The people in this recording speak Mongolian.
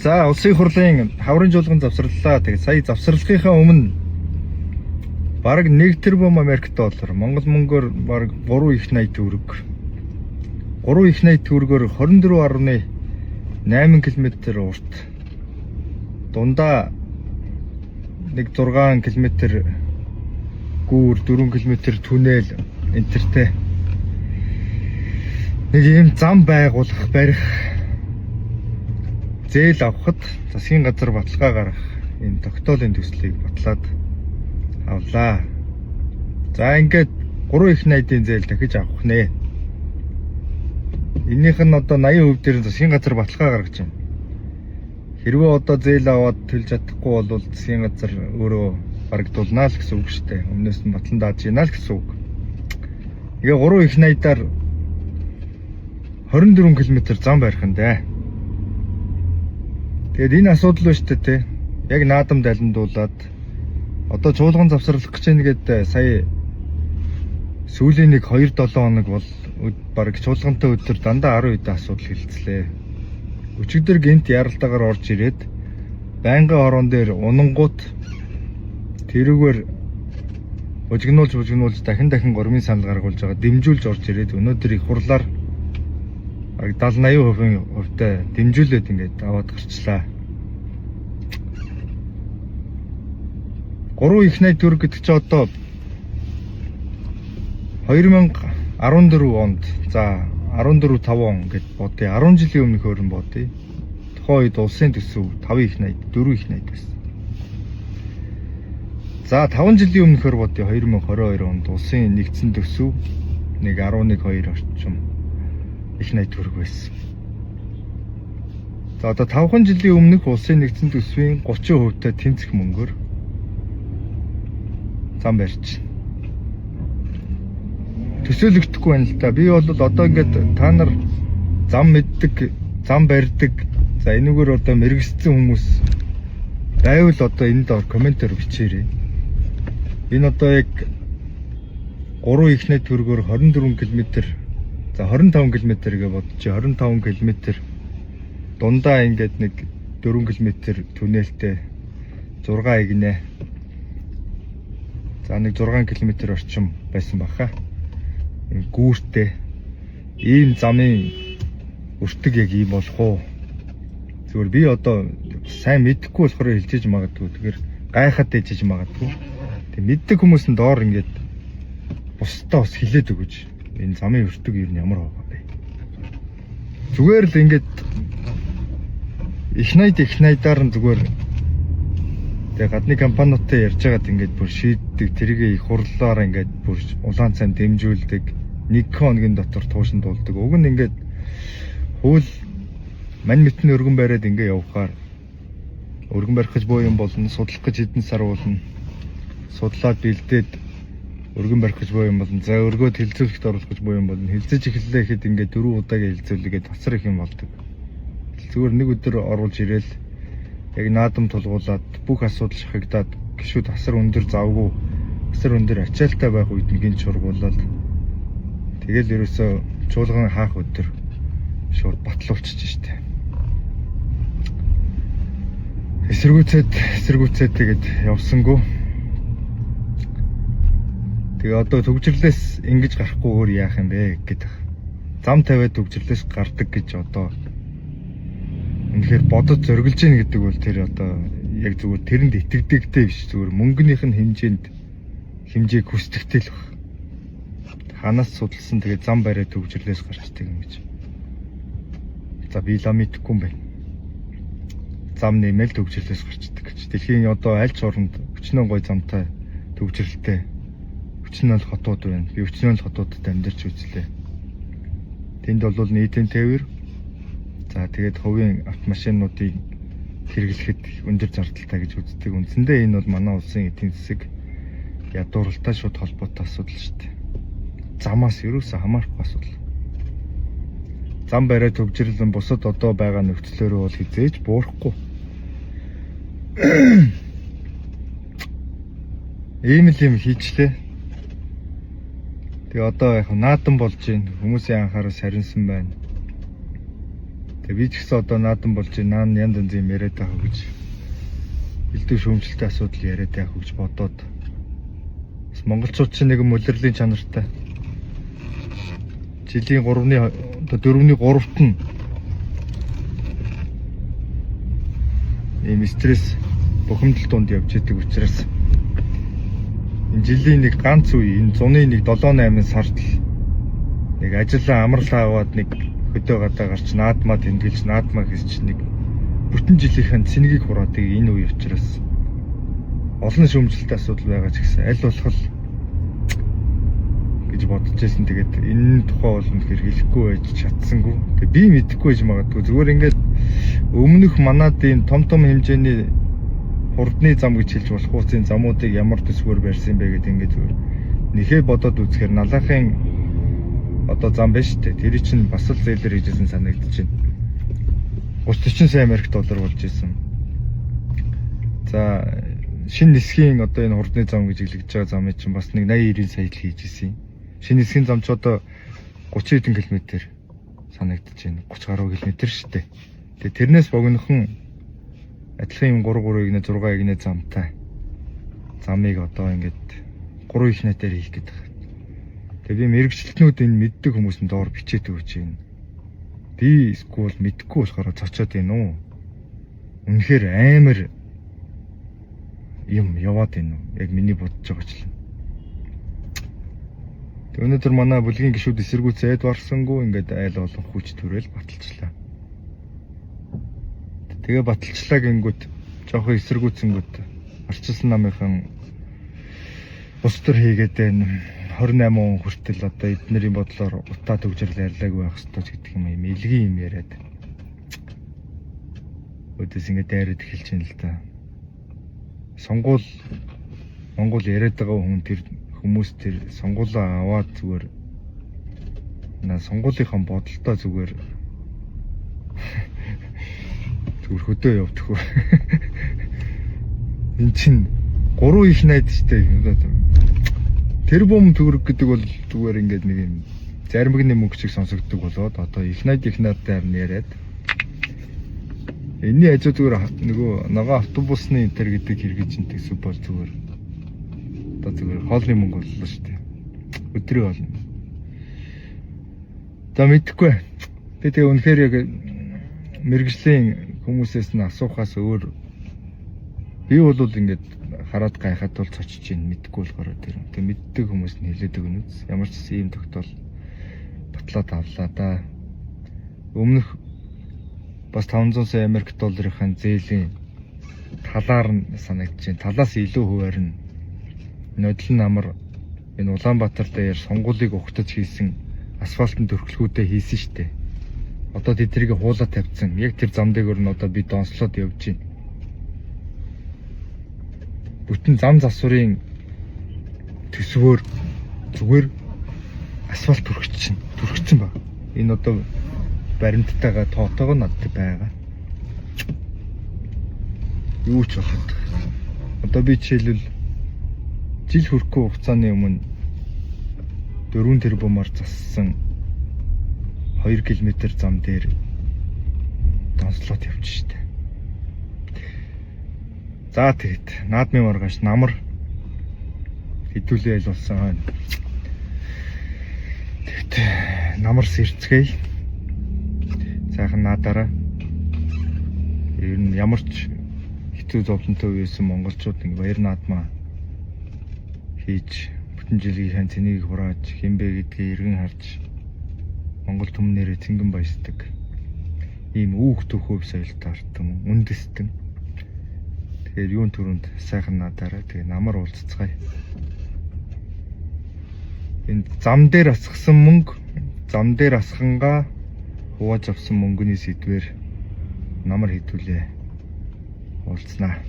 За улсын их хурлын хаврын жуулган завсарлаа. Тэгээд сая завсралгынхаа өмнө бараг 1 тэрбум Америк доллар, Монгол мөнгөөр бараг 3 их 80 төгрөг. 3 их 80 төгрөгөөр 24.8 км урт. Дундаа нэг 6 км гүүр, 4 км түнэл энтертэй. Нэг юм зам байгуулах, барих, зээл авахд засгийн газар баталгаа гаргах энэ тогтоолын төслийг батлаад авлаа. За ингээд 3 их 80-ийн зээл дахиж авах нэ. Энийх нь одоо 80% дээр засгийн газар баталгаа гаргаж байна. Хэрвээ одоо зээл аваад төлж чадахгүй бол засгийн газар өөрөө барагдуулнаа л гэсэн үг шүү дээ. Өмнөөс нь батлан дааж гинаа л гэсэн үг. Тэгээ 3 их 80-аар 24 км зам барих нь дээ. Тэгээд энэ асуудал ба шүү дээ. Яг наадам даландуулаад одоо чуулган завсарлах гэж нэгэд сая сүүлийн нэг 2-7 хоног бол бараг чуулгантай өдөр дандаа 10 үдэ асуудал хэлцлээ. Өчигдөр гинт яралтаагаар орж ирээд байнгын орон дээр унангууд тэрүүгээр бужигнуулж дахин гормын санал гаргуулж байгаа дэмжүүлж орж ирээд өнөөдөр их хурлаар бараг 70-80% хувьтай дэмжүүлээд ингээд аваад гарчлаа. 3 их 80 төгрөг гэдэг чинь одоо 2014 онд за 14-5 он гэд бодъё. 10 жилийн өмнөх хөрөн бодъё. Тухайн үед улсын төсөв 5 их 80, 4 их 80 байсан. За 5 жилийн өмнөхөр бодъё. 2022 онд улсын нэгдсэн төсөв нэг 11-2 орчим их 80 төгрөг байсан. За одоо 5 жилийн өмнөх улсын нэгдсэн төсвийн 30%-тай тэнцэх мөнгөөр зам барьж төсөөлөгдөхгүй байна л да. Би бол одоо ингээд та нар зам мэддэг, зам барьдаг. За энэгээр одоо мэрэгссэн хүмүүс байвал одоо энд доор комментээр бичээрэй. Энэ одоо яг 3 их 80 төгрөгөөр 24 км, за 25 км гэж бодчих. 25 км дундаа ингээд нэг 4 км түнэлтэй 6 игнэ. За нэг 6 км орчим байсан баха. Гүүртэй ийм замын өртөг яг ийм болох уу? Зүгээр би одоо сайн мэдэхгүй болохоор хэлчихэж магадгүй. Тэгэхээр гайхаад дэжиж магадгүй. Тэг мэддэг хүмүүс нь доор ингээд бусдаа бас хэлээд өгөөж. Энэ замын өртөг юу нь ямар байгаа бэ? Зүгээр л ингээд их 80-аар нь зүгээр тэг гадны компаниудтай ярьж байгаад ингээд бүр шийддэг, тэрийг их хурлаараа ингээд бүр улаан цайн дэмжүүлдэг, 1 хоногийн дотор туушин дуулдаг. Уг нь ингээд хууль мань мэтний өргөн бариад ингээд явахаар өргөн барих гэж боо юм болно, судлах гэж хэдэн сар болно. Судлаад бэлдээд өргөн барих гэж боо юм болно. За өргөөд хилцүүлэхэд оруулах гэж боо юм болно. Хилцэж эхэллээ гэхэд ингээд 4 удаагийн хилцүүлэгээд тасар их юм болдог. Зүгээр нэг өдөр оруулж ирээл яг наадам тулгуулад бүх асуудал шахагдаад гişүүд асар өндөр завгүй, асар өндөр ачаалттай байх үед нь гинж шургуулаад тэгэл ерөөсөө чуулган хаах өдөр шууд батлуулчих штэ. Эсэргүүцээд тэгээд явсангүй. Тэгээ одоо төгжрлээс ингэж гарахгүй өөр яах юм бэ гэдэг. Зам тавиад төгжрлээс гардаг гэж одоо үнэхээр бодож зориглож ийн гэдэг бол тэр одоо яг зүгээр тэрэнд итгэдэгтэй биш, зүгээр мөнгөнийх нь хэмжээг хүсдэгтэй л баг. Ханаас судалсан тэгээд зам бариад төгжрлээс гарчдаг юм гэж. За би л мэдхгүй юм байна. Зам нэмэл төгжрлээс гарчдаг гэж. Дэлхийн одоо аль ч оронд өчнөө гой замтай төгжрэлтэй өчнөө хотууд байна. Би өчнөө хотуудад амьдарч үзлээ. Тэнд бол нийтийн тээвэр, за тэгээд хувийн автомашинуудыг хэрэглэхэд өндөр зардалтай гэж үздэг. Үндсэндээ энэ бол манай улсын эдийн засаг ядууралтай шууд холбоотой асуудал шүү дээ. Замаас ерөөсөө хамаарахгүй асуудал. Зам бариад төгжрлэн бусад одоо байгаа нөхцлөөрөө бол хизээж буурахгүй. Ийм л юм хийчлээ. Тэгээ одоо яг наадам болж байна. Хүмүүсийн анхаарал сарнсан байна. Тэгээ би ч гэсэн одоо наадан болж наан янз янз юм яриад байгаа гэж элдв шүүмжлэлтэй асуудал яриад байгаа гэж бодоод бас монголчууд чинь нэг мөлөрлийн чанартай жилийн 3-ны одоо 4-ний 3-т нь ийм стресс бухимдал донд явж идэг учраас энэ жилийн нэг ганц үе энэ зуны нэг 7-8 сард нэг ажиллаа амарлаа аваад нэг хөдөө гадаа гарч наадмаа тэмдэглэж наадмаа хийсч нэг бүтэн жилийнхэн цэнгийг хураадаг энэ үе учраас олон шүүмжлэлтэй асуудал байгаа ч гэсэн аль болох гэж бодож байсан. Тэгээд энэ тухай бол үнэхээр хэлэхгүй байж чадсангүй. Тэгээд би мэдэхгүй байж магадгүй. Зүгээр ингээд өмнөх манад энэ том хэмжээний хурдны зам гэж хэлж болох хуцын замуудыг ямар төсвөр барьсан бэ гэдэг ингээд зүгээр нэхээ бодоод үзэхээр налахын одоо зам биш үү? Тэр чинь бас л зээлэр хийжсэн санагдаж байна. 30-40 сая Америк доллар болж исэн. За шинэ нисхийн одоо энэ хурдны зам гэж хэлж байгаа замыг чинь бас нэг 80-90 сая л хийж исэн. Шинэ нисхийн зам ч одоо 30 хэдэн километр санагдаж байна. 30 гаруй километр шүү дээ. Тэгээ тэрнээс богинохон адилхан юм 3 игнэ 6 игнэ замтай замыг одоо ингээд 3 ихнэтээр хийх гэдэг. Тэгээ би мэрэгчлэтнүүд энэ мэддэг хүмүүс нь доор бичээд өгч байна. Би скул мэдхгүй болохоор цочоод байна уу? Үнэхээр амар юм яваад байна уу? Яг миний бодож байгаа ч л. Тэг өнөөдөр манай бүлгийн гишүүд эсэргүүцээд барсангүй ингээд айл олон хүч төрөл баталчлаа. Тэгээ баталчлаа гингүүд жоохон эсэргүүцэнгүүд арчилсан намынхан бус төр хийгээд байна. 28 он хүртэл одоо эднэрийн бодлоор утаа төгжрөл ярьлаагүй байх ёстой гэдэг юм илгийн юм яриад. Өдөөс ингэ дайраад эхэлж байна л да. Сонгуул Монгол яриад байгаа хүн тэр хүмүүс тэр сонгуулаа аваад зүгээр сонгуулийнхаа бодолтой зүгээр хөдөө явдаг хөө. Энд чинь 3 их найд штэ. Тэр бом төгрөг гэдэг бол зүгээр ингээд нэг юм заримгны мөнгө чиг сонсогддог болоод одоо их найдаар нь яриад энэний хажуу зүгээр нөгөө автобусны тэр гэдэг хэрэгж интэй супер зүгээр одоо зүгээр хоолны мөнгө боллоо шүү дээ. Өдрөө болно. За мэдхгүй. Тэгээ үнэхээр яг мэрэгжлийн хүмүүсээс нь асуухаас өөр би бол ингээд хараад гайхаад бол цочж ийн мэдгүй болохоор тэр мэддэг хүмүүс нь хэлээд өгнө үз. Ямар ч ийм тогтоол батлаад авлаа да. Өмнөх бас 500 сая Америк долларын зээлийн талаар нь санагдаж байна. Талаас илүү хуваар нь нодлон намар энэ Улаанбаатар дээр сонгуулийг ухтаж хийсэн асфальтын төрхлгүүдээ хийсэн штэ. Одоо тэднийг хуулаад тавьсан. Яг тэр зам дээр нь одоо би донслоод явж байна. Бүтэн зам засварын төсвөөр зүгээр асфальт түрхчихсэн баг. Энэ одоо баримттайгаа тоотойгоо надад байгаа. Юу ч болоод. Одоо би жишээлбэл жил хүрэхгүй хугацааны өмнө 4 тэрбумаар зассан 2 км зам дээр донслоод явж штэ. За тэгэд наадмын маргааш намар хэдүүлээ болсон хойно. Тэгэд намар сэрцгээе. Сайхан наадаараа. Ер нь ямар ч хэцүү зовлонтой байсан монголчууд ингэ баяр наадмаа хийж бүтэн жилийн цэнийг хурааж хинбэ гэдгийг эргэн харж Монгол түмнэрээ цэнгэн баясдаг. Ийм үүх төхөв соёлтой артан үндэстэн. Тэгэхээр юун түрүүнд сайхан надаараа тэгээ намар уулзцгаая. Энэ зам дээр асгасан мөнгө, зам дээр асхангаа хувааж авсан мөнгөний сэдвэр намар хэдүүлээ уулзнаа.